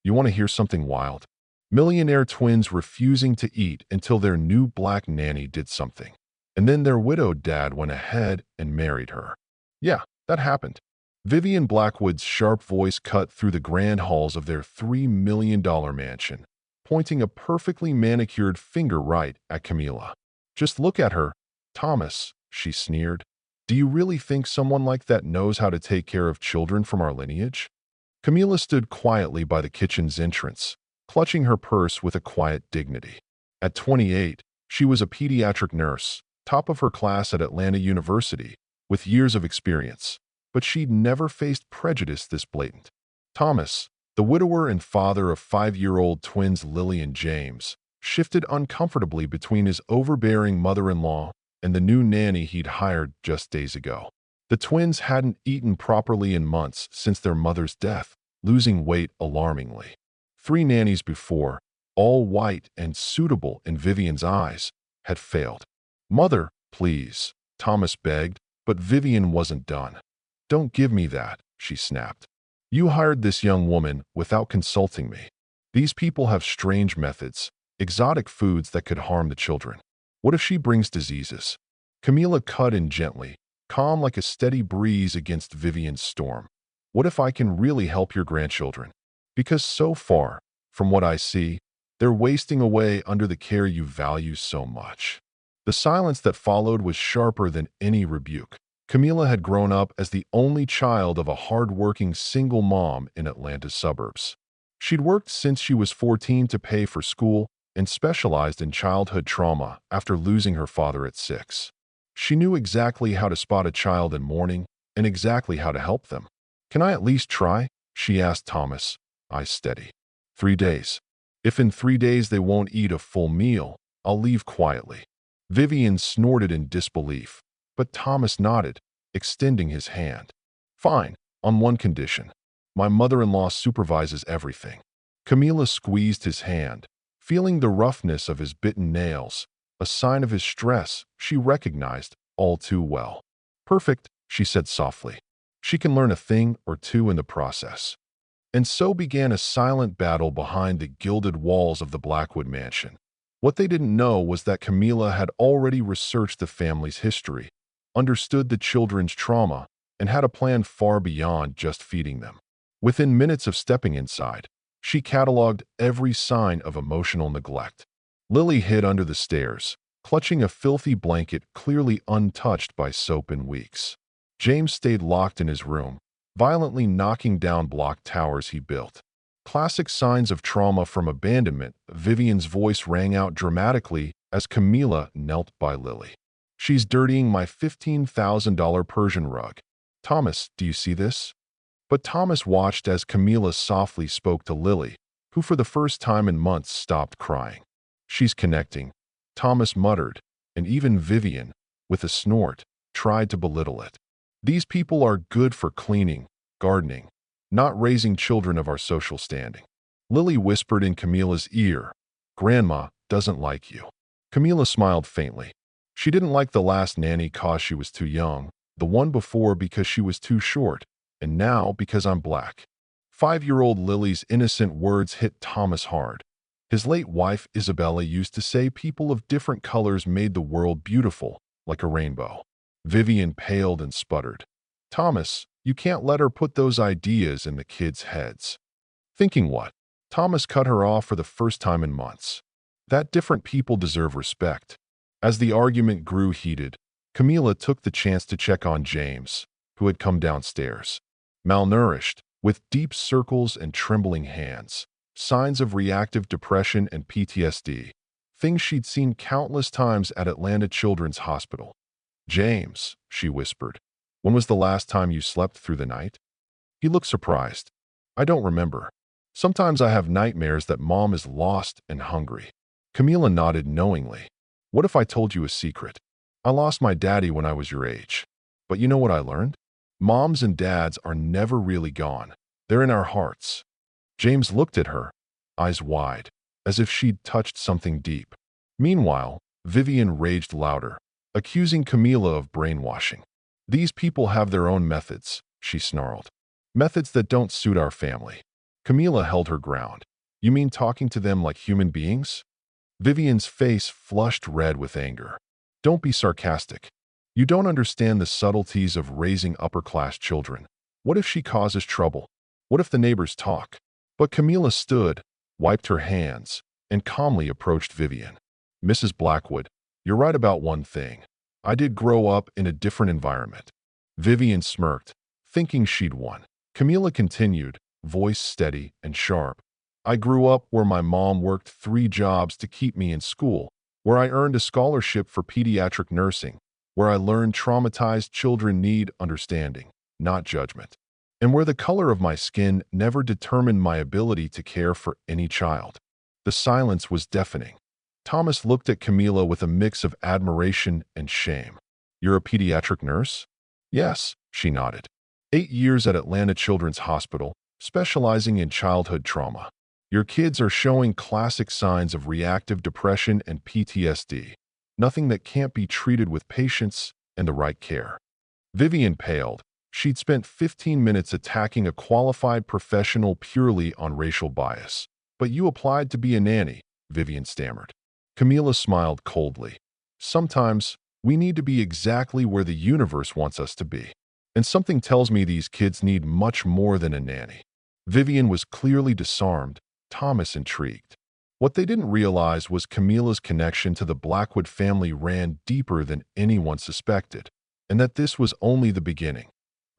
You want to hear something wild? Millionaire twins refusing to eat until their new black nanny did something. And then their widowed dad went ahead and married her. Yeah, that happened. Vivian Blackwood's sharp voice cut through the grand halls of their $3 million mansion, pointing a perfectly manicured finger right at Camila. Just look at her, Thomas, she sneered. Do you really think someone like that knows how to take care of children from our lineage? Camila stood quietly by the kitchen's entrance, clutching her purse with a quiet dignity. At 28, she was a pediatric nurse, top of her class at Atlanta University, with years of experience, but she'd never faced prejudice this blatant. Thomas, the widower and father of 5-year-old twins Lily and James, shifted uncomfortably between his overbearing mother-in-law and the new nanny he'd hired just days ago. The twins hadn't eaten properly in months since their mother's death, losing weight alarmingly. 3 nannies before, all white and suitable in Vivian's eyes, had failed. "Mother, please," Thomas begged, but Vivian wasn't done. "Don't give me that," she snapped. "You hired this young woman without consulting me. These people have strange methods, exotic foods that could harm the children. What if she brings diseases?" Camila cut in gently, calm like a steady breeze against Vivian's storm. "What if I can really help your grandchildren? Because so far, from what I see, they're wasting away under the care you value so much." The silence that followed was sharper than any rebuke. Camila had grown up as the only child of a hard-working single mom in Atlanta's suburbs. She'd worked since she was 14 to pay for school and specialized in childhood trauma after losing her father at 6. She knew exactly how to spot a child in mourning and exactly how to help them. "Can I at least try?" she asked Thomas, eyes steady. 3 days. If in 3 days they won't eat a full meal, I'll leave quietly." Vivian snorted in disbelief, but Thomas nodded, extending his hand. "Fine, on one condition. My mother-in-law supervises everything." Camila squeezed his hand, feeling the roughness of his bitten nails, a sign of his stress she recognized all too well. "Perfect," she said softly. "She can learn a thing or two in the process." And so began a silent battle behind the gilded walls of the Blackwood mansion. What they didn't know was that Camila had already researched the family's history, understood the children's trauma, and had a plan far beyond just feeding them. Within minutes of stepping inside, she cataloged every sign of emotional neglect. Lily hid under the stairs, clutching a filthy blanket clearly untouched by soap in weeks. James stayed locked in his room, violently knocking down block towers he built. Classic signs of trauma from abandonment, Vivian's voice rang out dramatically as Camila knelt by Lily. "She's dirtying my $15,000 Persian rug. Thomas, do you see this?" But Thomas watched as Camila softly spoke to Lily, who for the first time in months stopped crying. "She's connecting," Thomas muttered, and even Vivian, with a snort, tried to belittle it. "These people are good for cleaning, gardening, not raising children of our social standing." Lily whispered in Camila's ear, "Grandma doesn't like you." Camila smiled faintly. She didn't like the last nanny cause she was too young, the one before because she was too short, and now because I'm black. 5-year-old Lily's innocent words hit Thomas hard. His late wife Isabella used to say people of different colors made the world beautiful, like a rainbow. Vivian paled and sputtered. "Thomas, you can't let her put those ideas in the kids' heads." "Thinking what?" Thomas cut her off for the first time in months. "That different people deserve respect." As the argument grew heated, Camila took the chance to check on James, who had come downstairs. Malnourished, with deep circles and trembling hands, signs of reactive depression and PTSD, things she'd seen countless times at Atlanta Children's Hospital. "James," she whispered, "when was the last time you slept through the night?" He looked surprised. "I don't remember. Sometimes I have nightmares that Mom is lost and hungry." Camila nodded knowingly. "What if I told you a secret? I lost my daddy when I was your age. But you know what I learned? Moms and dads are never really gone. They're in our hearts." James looked at her, eyes wide, as if she'd touched something deep. Meanwhile, Vivian raged louder, accusing Camila of brainwashing. "These people have their own methods," she snarled. "Methods that don't suit our family. Camila held her ground. You mean talking to them like human beings? Vivian's face flushed red with anger. Don't be sarcastic. You don't understand the subtleties of raising upper-class children. What if she causes trouble? What if the neighbors talk? But Camila stood, wiped her hands, and calmly approached Vivian. Mrs. Blackwood, you're right about one thing. I did grow up in a different environment. Vivian smirked, thinking she'd won. Camila continued, voice steady and sharp. I grew up where my mom worked 3 jobs to keep me in school, where I earned a scholarship for pediatric nursing, where I learned traumatized children need understanding, not judgment, and where the color of my skin never determined my ability to care for any child. The silence was deafening. Thomas looked at Camila with a mix of admiration and shame. You're a pediatric nurse? Yes, she nodded. 8 years at Atlanta Children's Hospital, specializing in childhood trauma. Your kids are showing classic signs of reactive depression and PTSD. Nothing that can't be treated with patience and the right care. Vivian paled. She'd spent 15 minutes attacking a qualified professional purely on racial bias. But you applied to be a nanny, Vivian stammered. Camila smiled coldly. Sometimes, we need to be exactly where the universe wants us to be. And something tells me these kids need much more than a nanny. Vivian was clearly disarmed, Thomas intrigued. What they didn't realize was Camila's connection to the Blackwood family ran deeper than anyone suspected, and that this was only the beginning.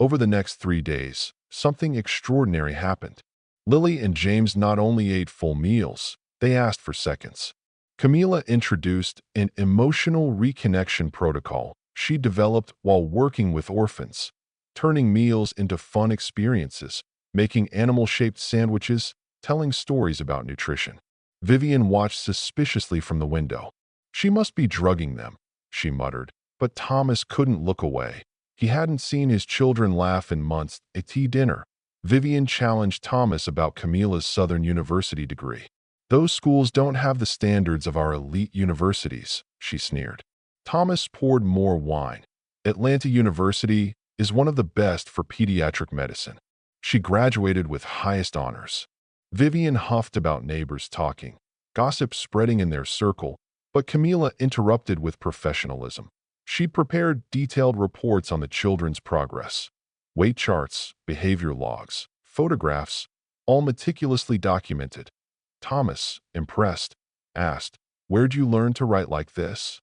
Over the next 3 days, something extraordinary happened. Lily and James not only ate full meals, they asked for seconds. Camila introduced an emotional reconnection protocol she developed while working with orphans, turning meals into fun experiences, making animal-shaped sandwiches, telling stories about nutrition. Vivian watched suspiciously from the window. She must be drugging them, she muttered, but Thomas couldn't look away. He hadn't seen his children laugh in months at tea dinner. Vivian challenged Thomas about Camila's Southern University degree. Those schools don't have the standards of our elite universities, she sneered. Thomas poured more wine. Atlanta University is one of the best for pediatric medicine. She graduated with highest honors. Vivian huffed about neighbors talking, gossip spreading in their circle, but Camila interrupted with professionalism. She prepared detailed reports on the children's progress. Weight charts, behavior logs, photographs, all meticulously documented. Thomas, impressed, asked, "Where'd you learn to write like this?"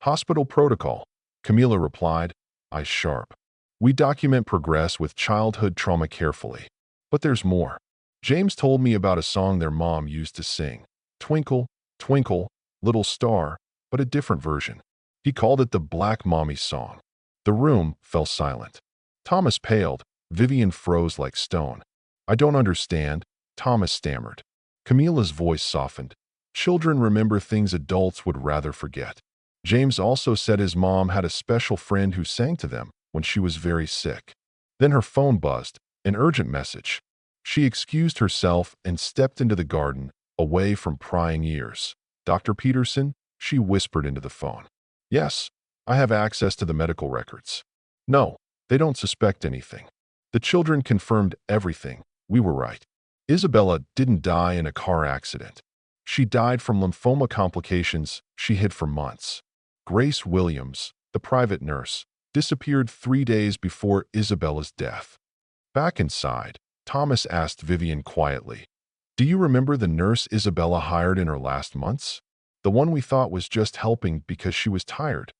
"Hospital protocol," Camila replied, eyes sharp. "We document progress with childhood trauma carefully. But there's more. James told me about a song their mom used to sing. Twinkle, twinkle, little star, but a different version. He called it the Black Mommy song." The room fell silent. Thomas paled. Vivian froze like stone. "I don't understand," Thomas stammered. Camila's voice softened. "Children remember things adults would rather forget. James also said his mom had a special friend who sang to them when she was very sick." Then her phone buzzed, an urgent message. She excused herself and stepped into the garden, away from prying ears. "Dr. Peterson?" she whispered into the phone. "Yes, I have access to the medical records." "No, they don't suspect anything. The children confirmed everything. We were right. Isabella didn't die in a car accident. She died from lymphoma complications she hid for months. Grace Williams, the private nurse, disappeared 3 days before Isabella's death." Back inside, Thomas asked Vivian quietly, "Do you remember the nurse Isabella hired in her last months? The one we thought was just helping because she was tired?"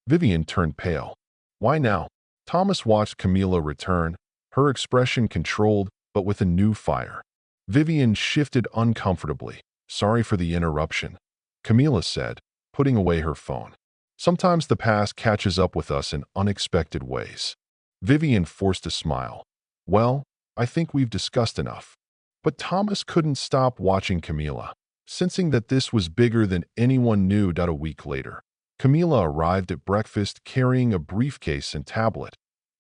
Vivian turned pale. "Why now?" Thomas watched Camila return, her expression controlled but with a new fire. Vivian shifted uncomfortably. "Sorry for the interruption," Camila said, putting away her phone. "Sometimes the past catches up with us in unexpected ways." Vivian forced a smile. "Well, I think we've discussed enough." But Thomas couldn't stop watching Camila, sensing that this was bigger than anyone knew. A week later, Camila arrived at breakfast carrying a briefcase and tablet,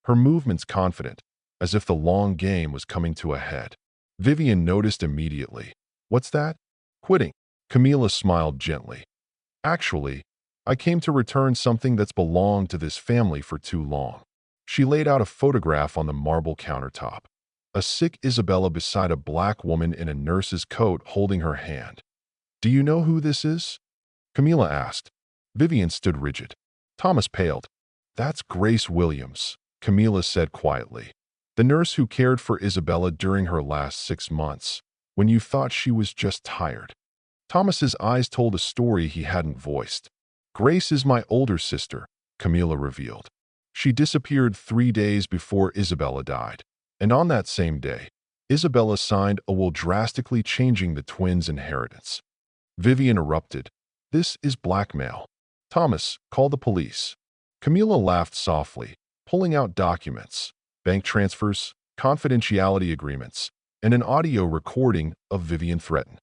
her movements confident, as if the long game was coming to a head. Vivian noticed immediately. "What's that?" "Quitting." Camila smiled gently. "Actually, I came to return something that's belonged to this family for too long." She laid out a photograph on the marble countertop. a sick Isabella beside a black woman in a nurse's coat holding her hand. "Do you know who this is?" Camila asked. Vivian stood rigid. Thomas paled. "That's Grace Williams," Camila said quietly. "The nurse who cared for Isabella during her last 6 months, when you thought she was just tired." Thomas's eyes told a story he hadn't voiced. "Grace is my older sister," Camila revealed. "She disappeared 3 days before Isabella died. And on that same day, Isabella signed a will drastically changing the twins' inheritance." Vivian erupted. "This is blackmail. Thomas, call the police." Camila laughed softly, pulling out documents, bank transfers, confidentiality agreements, and an audio recording of Vivian threaten.